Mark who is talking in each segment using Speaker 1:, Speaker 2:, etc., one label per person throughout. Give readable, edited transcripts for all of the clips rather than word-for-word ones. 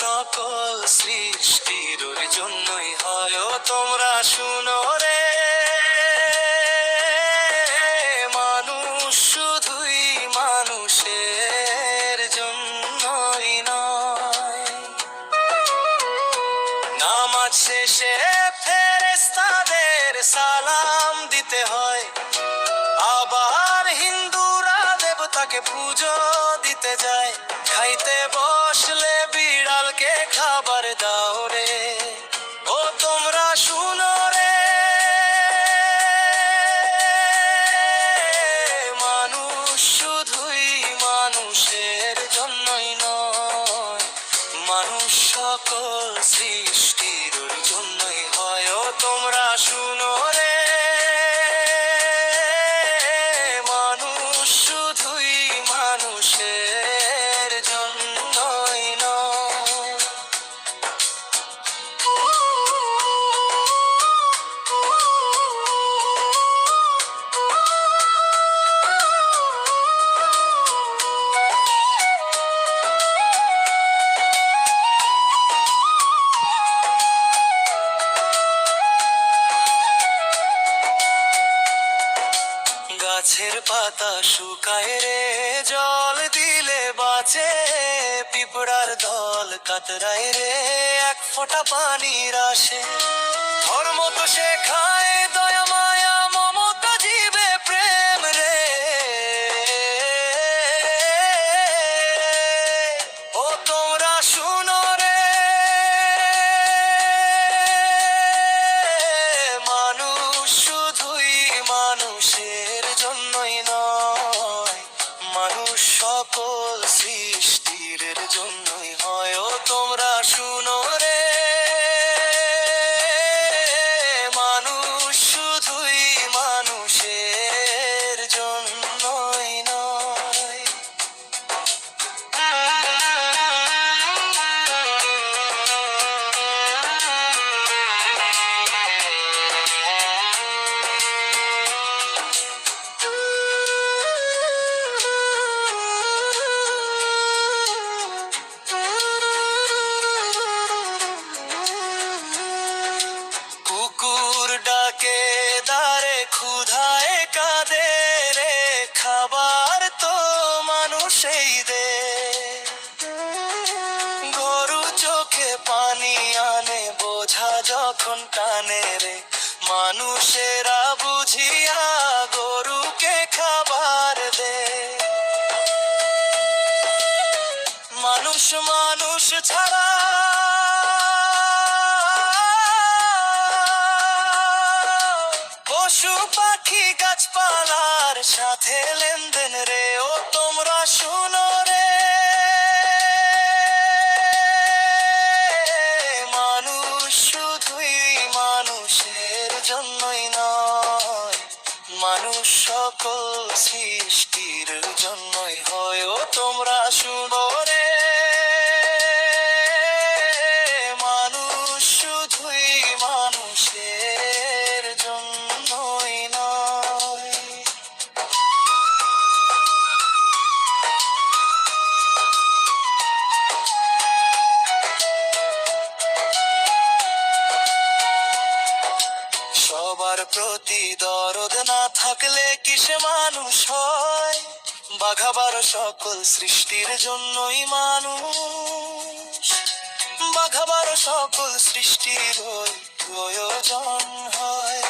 Speaker 1: সকল সৃষ্টির জন্যই হয় তোমরা শুনো রে, মানুষ শুধুই মানুষের জন্যই নয়। নামাজ শেষে ফেরেশতাদের সালাম দিতে হয়, আবার হিন্দুরা দেবতাকে পুজো দিতে যায়। খাইতে বসলে বিড়ালকে খাবার দাও রে, ও তোমরা শুনো রে, মানুষ শুধুই মানুষের জন্যই নয়, মানুষ সকল সৃষ্টির জন্যই হয়। ও তোমরা শুনো রে, মানুষ শুধুই মানুষের জন্যই নয়। গাছের পাতা শুকায় রে, জল দিলে বাঁচে, পিঁপড়ার দল কাতরায় রে, এক ফোঁটা পানির আসে। ধর্ম তো শেখায় দয়া মায়া মমতা জীবে প্রেম রে, ও তোমরা শুনো রে, মানুষ শুধুই মানুষের জন্যই নয়, মানুষ সকল সৃষ্টির জন্যই হয়। ও তোমরা শুনো রে, মানুষ শুধুই মানুষের জন্যই নয়। কুকুর ডাকে দারে, ক্ষুধায় কাঁদে রে, খাবার তো মানুষই দে। গরু চোখে পানি আনে, বোঝা যখন টানে রে, মানুষেরা বুঝিয়া গরুকে খাবার দে। মানুষ মানুষ ছাড়া পশু পাখি গাছপালার সাথে লেনদেন রে, ও তোমরা শুনো রে, মানুষ শুধুই মানুষের জন্যই নয়, মানুষ সকল সৃষ্টির জন্যই হয়। ও তোমরা শুনো রে, মানুষ শুধুই মানুষের জন্যই নয়। সবার প্রতি দরদ না থাকলে কিসে মানুষ হয়, বাঘাবার সকল সৃষ্টির জন্যই মানুষ, বাঘাবার সকল সৃষ্টির প্রয়োজন হয়।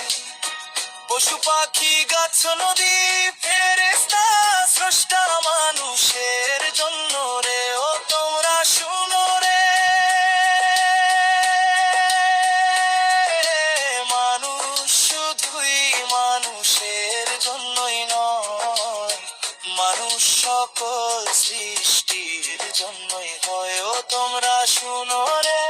Speaker 1: পশু পাখি গাছ নদী ফেরেশতা স্রষ্টা মানুষের জন্য রে, ও তোমরা শুনো রে, মানুষ শুধুই মানুষের জন্যই নয়, মানুষ সকল সৃষ্টির জন্যই হয়। ও তোমরা শুনো রে,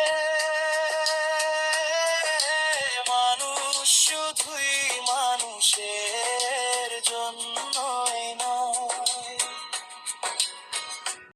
Speaker 1: মানুষ শুধুই মানুষের জন্য।